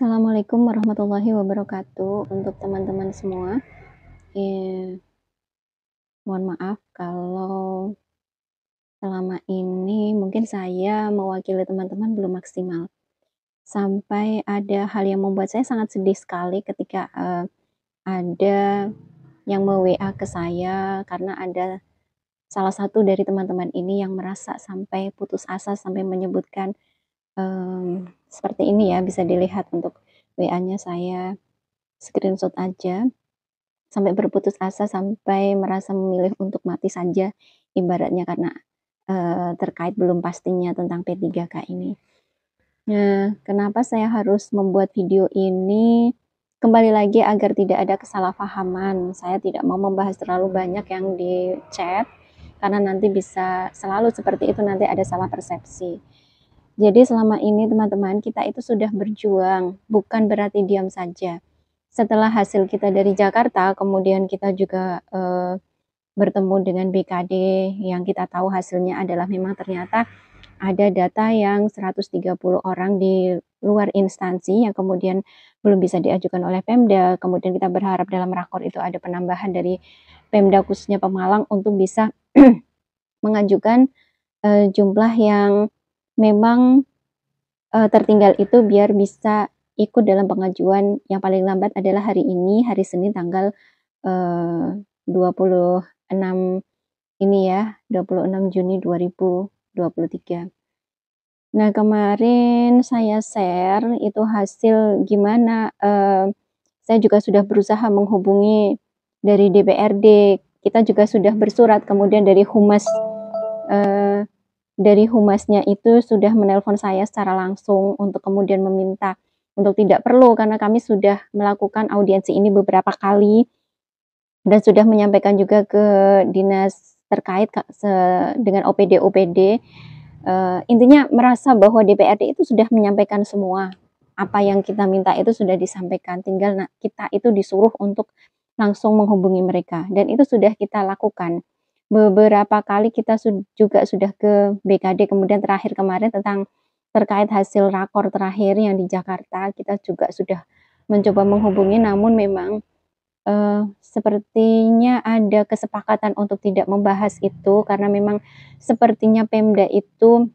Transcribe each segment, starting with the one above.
Assalamualaikum warahmatullahi wabarakatuh untuk teman-teman semua. Mohon maaf kalau selama ini mungkin saya mewakili teman-teman belum maksimal. Sampai ada hal yang membuat saya sangat sedih sekali ketika, ada yang me-WA ke saya karena ada salah satu dari teman-teman ini yang merasa sampai putus asa sampai menyebutkan, seperti ini ya, bisa dilihat untuk WA-nya saya screenshot aja. Sampai berputus asa, sampai merasa memilih untuk mati saja ibaratnya karena, terkait belum pastinya tentang P3K ini. Nah, kenapa saya harus membuat video ini? Kembali lagi agar tidak ada kesalahpahaman, saya tidak mau membahas terlalu banyak yang di chat, karena nanti bisa selalu seperti itu, nanti ada salah persepsi. Jadi selama ini teman-teman, kita itu sudah berjuang, bukan berarti diam saja. Setelah hasil kita dari Jakarta, kemudian kita juga bertemu dengan BKD yang kita tahu hasilnya adalah memang ternyata ada data yang 130 orang di luar instansi yang kemudian belum bisa diajukan oleh Pemda. Kemudian kita berharap dalam rakor itu ada penambahan dari Pemda khususnya Pemalang untuk bisa mengajukan jumlah yang memang tertinggal itu biar bisa ikut dalam pengajuan yang paling lambat adalah hari ini, hari Senin tanggal 26 ini ya, 26 Juni 2023. Nah, kemarin saya share itu hasil gimana, saya juga sudah berusaha menghubungi dari DPRD, kita juga sudah bersurat, kemudian dari humas, dari humasnya itu sudah menelpon saya secara langsung untuk kemudian meminta untuk tidak perlu karena kami sudah melakukan audiensi ini beberapa kali dan sudah menyampaikan juga ke dinas terkait dengan OPD. Intinya merasa bahwa DPRD itu sudah menyampaikan semua apa yang kita minta itu sudah disampaikan, tinggal kita itu disuruh untuk langsung menghubungi mereka dan itu sudah kita lakukan. Beberapa kali kita juga sudah ke BKD, kemudian terakhir kemarin terkait hasil rakor terakhir yang di Jakarta, kita juga sudah mencoba menghubungi, namun memang sepertinya ada kesepakatan untuk tidak membahas itu, karena memang sepertinya Pemda itu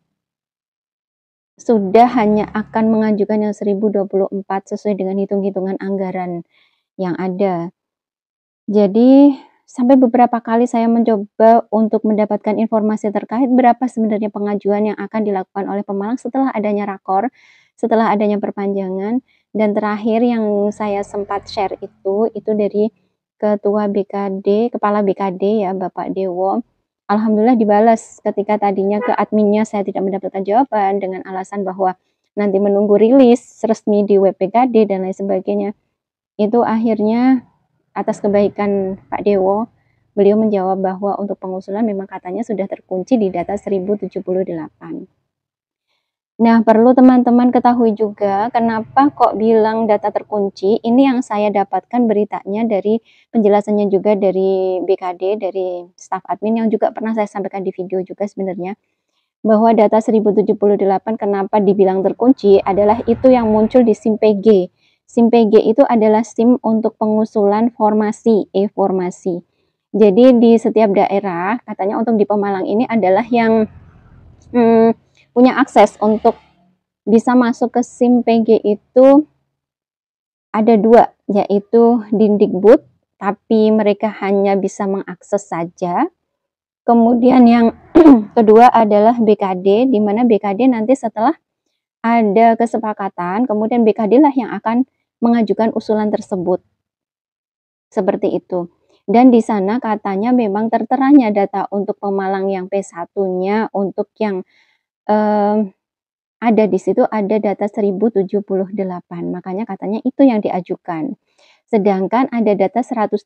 sudah hanya akan mengajukan yang 1024 sesuai dengan hitung-hitungan anggaran yang ada. Jadi sampai beberapa kali saya mencoba untuk mendapatkan informasi terkait berapa sebenarnya pengajuan yang akan dilakukan oleh Pemalang setelah adanya rakor, setelah adanya perpanjangan, dan terakhir yang saya sempat share itu dari Ketua BKD, Kepala BKD ya, Bapak Dewo. Alhamdulillah dibalas ketika tadinya ke adminnya saya tidak mendapatkan jawaban dengan alasan bahwa nanti menunggu rilis resmi di web BKD dan lain sebagainya. Itu akhirnya atas kebaikan Pak Dewo, beliau menjawab bahwa untuk pengusulan memang katanya sudah terkunci di data 1078. Nah, perlu teman-teman ketahui juga kenapa kok bilang data terkunci. Ini yang saya dapatkan beritanya dari penjelasannya juga dari BKD, dari staf admin yang juga pernah saya sampaikan di video juga sebenarnya. Bahwa data 1078 kenapa dibilang terkunci adalah itu yang muncul di SIM PG. SIM PG itu adalah SIM untuk pengusulan formasi, e-formasi. Jadi di setiap daerah, katanya untuk di Pemalang ini adalah yang punya akses untuk bisa masuk ke SIM PG itu ada dua, yaitu Dindikbud, tapi mereka hanya bisa mengakses saja. Kemudian yang kedua adalah BKD, di mana BKD nanti setelah ada kesepakatan, kemudian BKD lah yang akan mengajukan usulan tersebut. Seperti itu. Dan di sana katanya memang terteranya data untuk Pemalang yang P1-nya, untuk yang ada di situ ada data 1078. Makanya katanya itu yang diajukan. Sedangkan ada data 130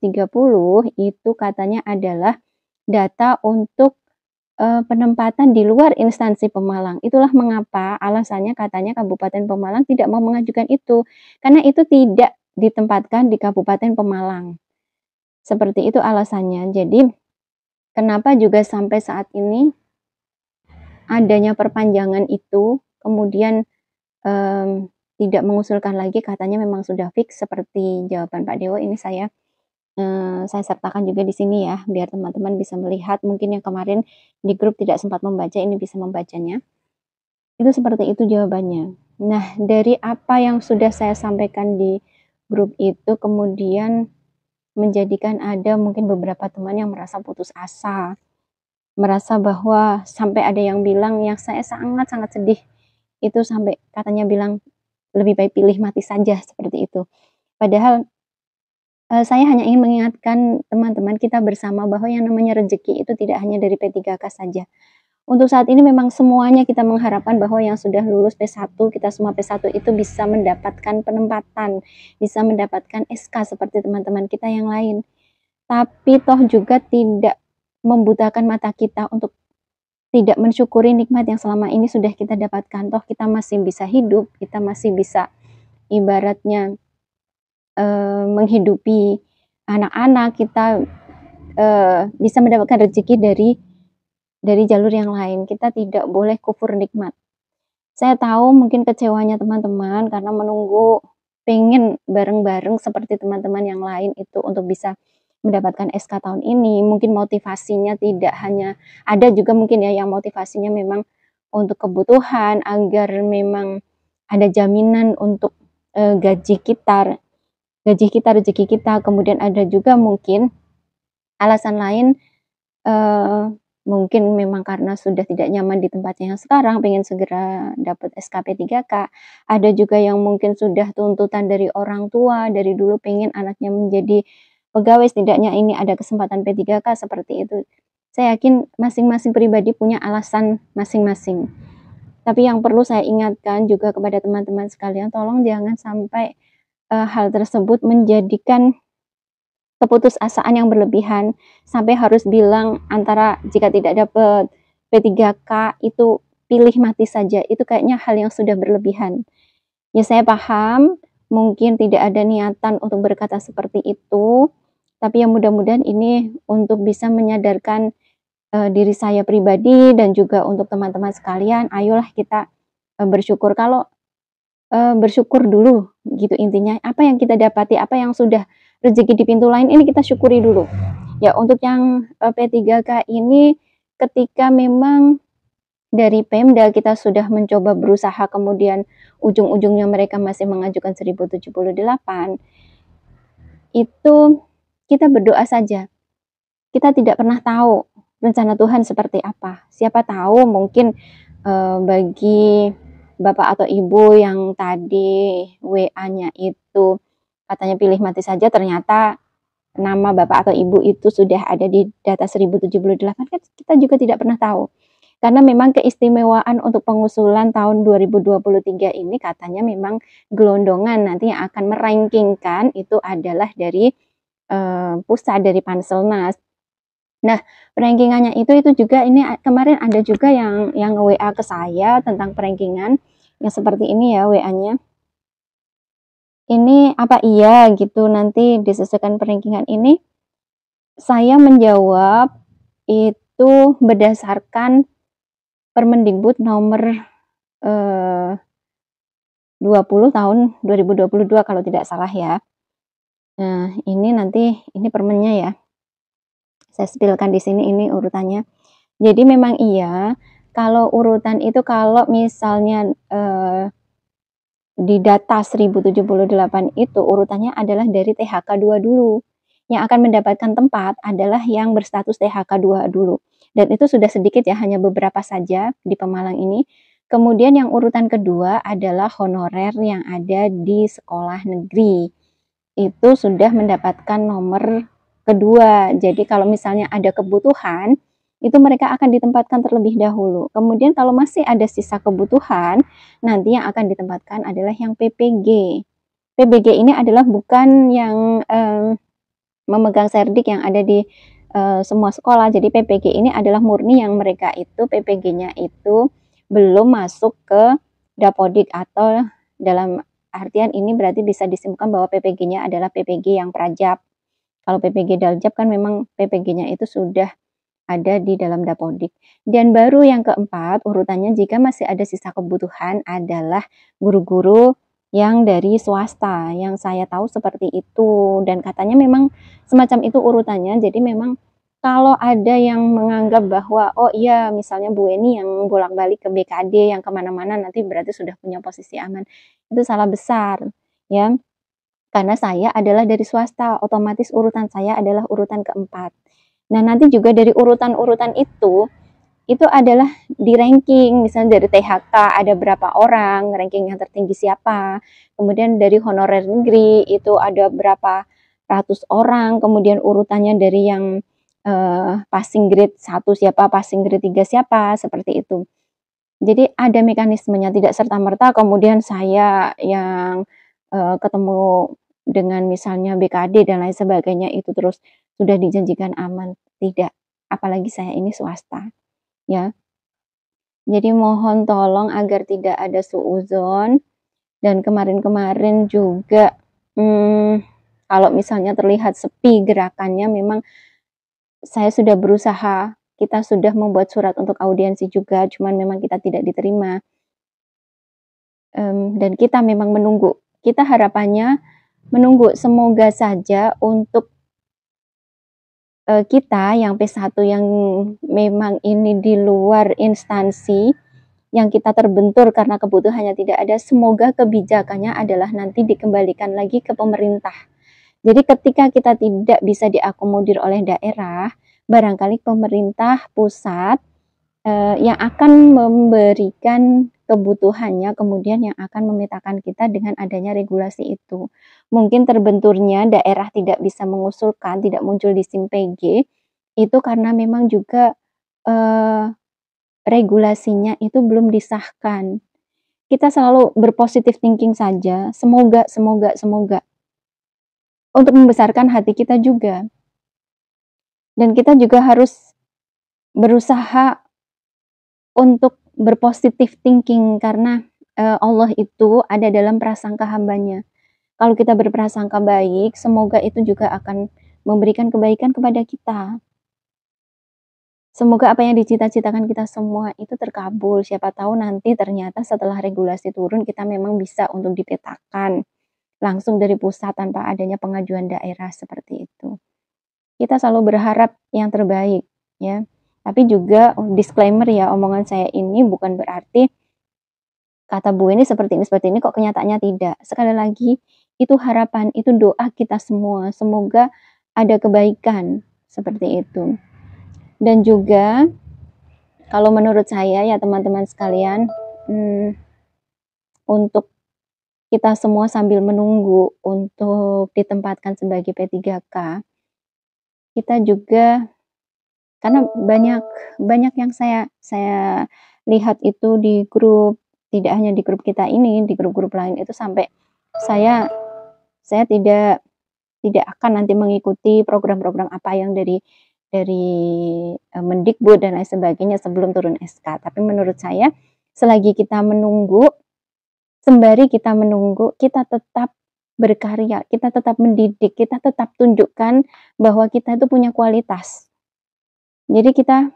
itu katanya adalah data untuk penempatan di luar instansi Pemalang. Itulah mengapa alasannya katanya Kabupaten Pemalang tidak mau mengajukan itu, karena itu tidak ditempatkan di Kabupaten Pemalang. Seperti itu alasannya. Jadi kenapa juga sampai saat ini adanya perpanjangan itu, kemudian tidak mengusulkan lagi, katanya memang sudah fix seperti jawaban Pak Dewo. Ini saya sertakan juga di sini ya, biar teman-teman bisa melihat, mungkin yang kemarin di grup tidak sempat membaca, ini bisa membacanya. Itu seperti itu jawabannya. Nah, dari apa yang sudah saya sampaikan di grup itu, kemudian menjadikan ada mungkin beberapa teman yang merasa putus asa, merasa bahwa sampai ada yang bilang, yang saya sangat-sangat sedih, itu sampai katanya bilang, lebih baik pilih mati saja, seperti itu. Padahal saya hanya ingin mengingatkan teman-teman kita bersama bahwa yang namanya rezeki itu tidak hanya dari P3K saja. Untuk saat ini memang semuanya kita mengharapkan bahwa yang sudah lulus P1, kita semua P1 itu bisa mendapatkan penempatan, bisa mendapatkan SK seperti teman-teman kita yang lain. Tapi toh juga tidak membutakan mata kita untuk tidak mensyukuri nikmat yang selama ini sudah kita dapatkan. Toh kita masih bisa hidup, kita masih bisa ibaratnya menghidupi anak-anak, kita bisa mendapatkan rezeki dari jalur yang lain. Kita tidak boleh kufur nikmat. Saya tahu mungkin kecewanya teman-teman karena menunggu pengen bareng-bareng seperti teman-teman yang lain itu untuk bisa mendapatkan SK tahun ini. Mungkin motivasinya tidak hanya, ada juga mungkin ya yang motivasinya memang untuk kebutuhan, agar memang ada jaminan untuk gaji kita, rezeki kita. Kemudian ada juga mungkin alasan lain, mungkin memang karena sudah tidak nyaman di tempatnya yang sekarang, pengen segera dapat SKP 3K. Ada juga yang mungkin sudah tuntutan dari orang tua, dari dulu pengen anaknya menjadi pegawai, setidaknya ini ada kesempatan P3K, seperti itu. Saya yakin masing-masing pribadi punya alasan masing-masing. Tapi yang perlu saya ingatkan juga kepada teman-teman sekalian, tolong jangan sampai hal tersebut menjadikan keputusasaan yang berlebihan, sampai harus bilang antara jika tidak dapat P3K itu pilih mati saja. Itu kayaknya hal yang sudah berlebihan. Ya saya paham, mungkin tidak ada niatan untuk berkata seperti itu, tapi yang mudah-mudahan ini untuk bisa menyadarkan diri saya pribadi dan juga untuk teman-teman sekalian. Ayolah kita bersyukur. Kalau bersyukur dulu gitu intinya, apa yang kita dapati, apa yang sudah rezeki di pintu lain ini kita syukuri dulu. Ya untuk yang P3K ini, ketika memang dari Pemda kita sudah mencoba berusaha, kemudian ujung-ujungnya mereka masih mengajukan 1078, itu kita berdoa saja. Kita tidak pernah tahu rencana Tuhan seperti apa. Siapa tahu mungkin bagi Bapak atau Ibu yang tadi WA-nya itu katanya pilih mati saja, ternyata nama Bapak atau Ibu itu sudah ada di data 1078, kan kita juga tidak pernah tahu. Karena memang keistimewaan untuk pengusulan tahun 2023 ini katanya memang gelondongan nanti yang akan merankingkan itu adalah dari pusat, dari Panselnas. Nah, rankingannya itu juga ini kemarin ada juga yang WA ke saya tentang rankingan yang seperti ini ya WA-nya. Ini apa iya gitu nanti disesuaikan rankingan ini? Saya menjawab itu berdasarkan Permendikbud nomor 20 tahun 2022 kalau tidak salah ya. Nah, ini nanti ini permennya ya. Saya spilkan di sini ini urutannya. Jadi memang iya, kalau urutan itu kalau misalnya di data 1078 itu urutannya adalah dari THK 2 dulu. Yang akan mendapatkan tempat adalah yang berstatus THK 2 dulu. Dan itu sudah sedikit ya, hanya beberapa saja di Pemalang ini. Kemudian yang urutan kedua adalah honorer yang ada di sekolah negeri. Itu sudah mendapatkan nomor kedua. Jadi kalau misalnya ada kebutuhan, itu mereka akan ditempatkan terlebih dahulu. Kemudian kalau masih ada sisa kebutuhan, nanti yang akan ditempatkan adalah yang PPG. PPG ini adalah bukan yang memegang serdik yang ada di semua sekolah. Jadi PPG ini adalah murni yang mereka itu PPG-nya itu belum masuk ke Dapodik, atau dalam artian ini berarti bisa disimpulkan bahwa PPG-nya adalah PPG yang prajab. Kalau PPG daljab kan memang PPG-nya itu sudah ada di dalam Dapodik. Dan baru yang keempat urutannya jika masih ada sisa kebutuhan adalah guru-guru yang dari swasta, yang saya tahu seperti itu, dan katanya memang semacam itu urutannya. Jadi memang kalau ada yang menganggap bahwa, oh iya misalnya Bu Eni yang bolak-balik ke BKD, yang kemana-mana nanti berarti sudah punya posisi aman. Itu salah besar, ya. Karena saya adalah dari swasta, otomatis urutan saya adalah urutan keempat. Nah, nanti juga dari urutan-urutan itu adalah di ranking, misalnya dari THK ada berapa orang, ranking yang tertinggi siapa, kemudian dari honorer negeri itu ada berapa ratus orang, kemudian urutannya dari yang passing grade 1 siapa, passing grade 3 siapa, seperti itu. Jadi ada mekanismenya, tidak serta-merta kemudian saya yang ketemu dengan misalnya BKD dan lain sebagainya itu terus sudah dijanjikan aman, tidak. Apalagi saya ini swasta, ya. Jadi mohon tolong agar tidak ada suudzon, dan kemarin-kemarin juga kalau misalnya terlihat sepi gerakannya memang saya sudah berusaha, kita sudah membuat surat untuk audiensi juga, cuman memang kita tidak diterima. Dan kita memang menunggu. Kita harapannya menunggu, semoga saja untuk kita yang P1 yang memang ini di luar instansi, yang kita terbentur karena kebutuhannya tidak ada, semoga kebijakannya adalah nanti dikembalikan lagi ke pemerintah. Jadi ketika kita tidak bisa diakomodir oleh daerah, barangkali pemerintah pusat yang akan memberikan kebutuhannya, kemudian yang akan memetakan kita dengan adanya regulasi itu. Mungkin terbenturnya daerah tidak bisa mengusulkan, tidak muncul di SIM PG, itu karena memang juga regulasinya itu belum disahkan. Kita selalu berpositif thinking saja, semoga, semoga, semoga. Untuk membesarkan hati kita juga. Dan kita juga harus berusaha untuk berpositif thinking karena Allah itu ada dalam prasangka hambanya. Kalau kita berprasangka baik, semoga itu juga akan memberikan kebaikan kepada kita. Semoga apa yang dicita-citakan kita semua itu terkabul. Siapa tahu nanti ternyata setelah regulasi turun kita memang bisa untuk dipetakan langsung dari pusat tanpa adanya pengajuan daerah seperti itu. Kita selalu berharap yang terbaik, ya. Tapi juga disclaimer ya, omongan saya ini bukan berarti kata Bu ini seperti ini kok kenyataannya tidak. Sekali lagi, itu harapan, itu doa kita semua. Semoga ada kebaikan seperti itu. Dan juga kalau menurut saya ya teman-teman sekalian, untuk kita semua sambil menunggu untuk ditempatkan sebagai P3K, kita juga karena banyak yang saya lihat itu di grup, tidak hanya di grup kita ini, di grup-grup lain itu sampai saya tidak akan nanti mengikuti program-program apa yang dari Mendikbud dan lain sebagainya sebelum turun SK. Tapi menurut saya selagi kita menunggu, sembari kita menunggu, kita tetap berkarya, kita tetap mendidik, kita tetap tunjukkan bahwa kita itu punya kualitas. Jadi kita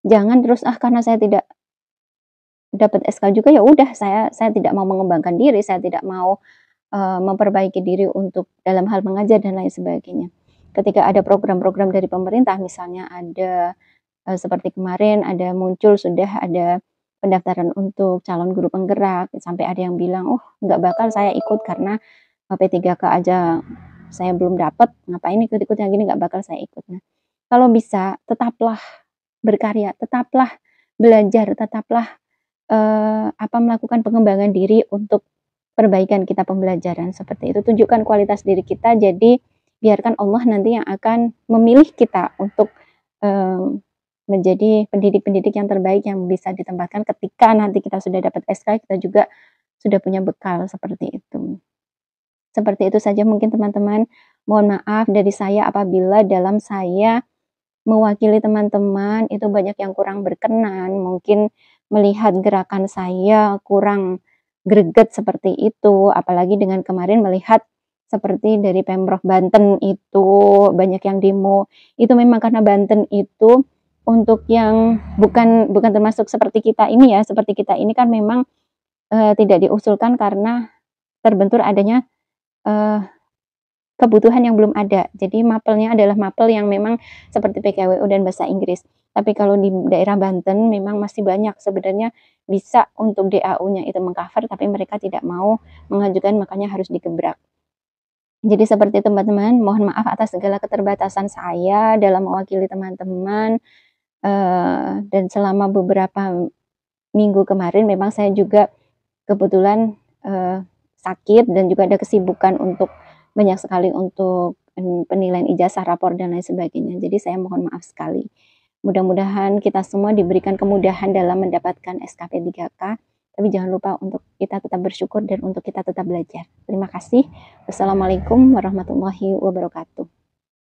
jangan terus karena saya tidak dapat SK juga ya udah saya tidak mau mengembangkan diri, saya tidak mau memperbaiki diri untuk dalam hal mengajar dan lain sebagainya. Ketika ada program-program dari pemerintah misalnya ada seperti kemarin ada muncul sudah ada pendaftaran untuk calon guru penggerak, sampai ada yang bilang, "Oh, nggak bakal saya ikut karena P3K aja saya belum dapat, ngapain ikut-ikut yang gini, nggak bakal saya ikut." Nah, kalau bisa tetaplah berkarya, tetaplah belajar, tetaplah melakukan pengembangan diri untuk perbaikan kita pembelajaran seperti itu. Tunjukkan kualitas diri kita, jadi biarkan Allah nanti yang akan memilih kita untuk menjadi pendidik-pendidik yang terbaik yang bisa ditempatkan ketika nanti kita sudah dapat SK, kita juga sudah punya bekal seperti itu. Seperti itu saja mungkin teman-teman. Mohon maaf dari saya apabila dalam saya mewakili teman-teman itu banyak yang kurang berkenan, mungkin melihat gerakan saya kurang greget seperti itu, apalagi dengan kemarin melihat seperti dari Pemprov Banten itu banyak yang demo. Itu memang karena Banten itu untuk yang bukan termasuk seperti kita ini ya, seperti kita ini kan memang tidak diusulkan karena terbentur adanya, eee, kebutuhan yang belum ada. Jadi mapelnya adalah mapel yang memang seperti PKWU dan bahasa Inggris. Tapi kalau di daerah Banten memang masih banyak sebenarnya bisa untuk DAU-nya itu meng-cover, tapi mereka tidak mau mengajukan, makanya harus digebrak. Jadi seperti itu teman-teman, mohon maaf atas segala keterbatasan saya dalam mewakili teman-teman, dan selama beberapa minggu kemarin memang saya juga kebetulan, sakit dan juga ada kesibukan untuk banyak sekali untuk penilaian ijazah, rapor, dan lain sebagainya. Jadi saya mohon maaf sekali. Mudah-mudahan kita semua diberikan kemudahan dalam mendapatkan SKP 3K, tapi jangan lupa untuk kita tetap bersyukur dan untuk kita tetap belajar. Terima kasih. Wassalamualaikum warahmatullahi wabarakatuh.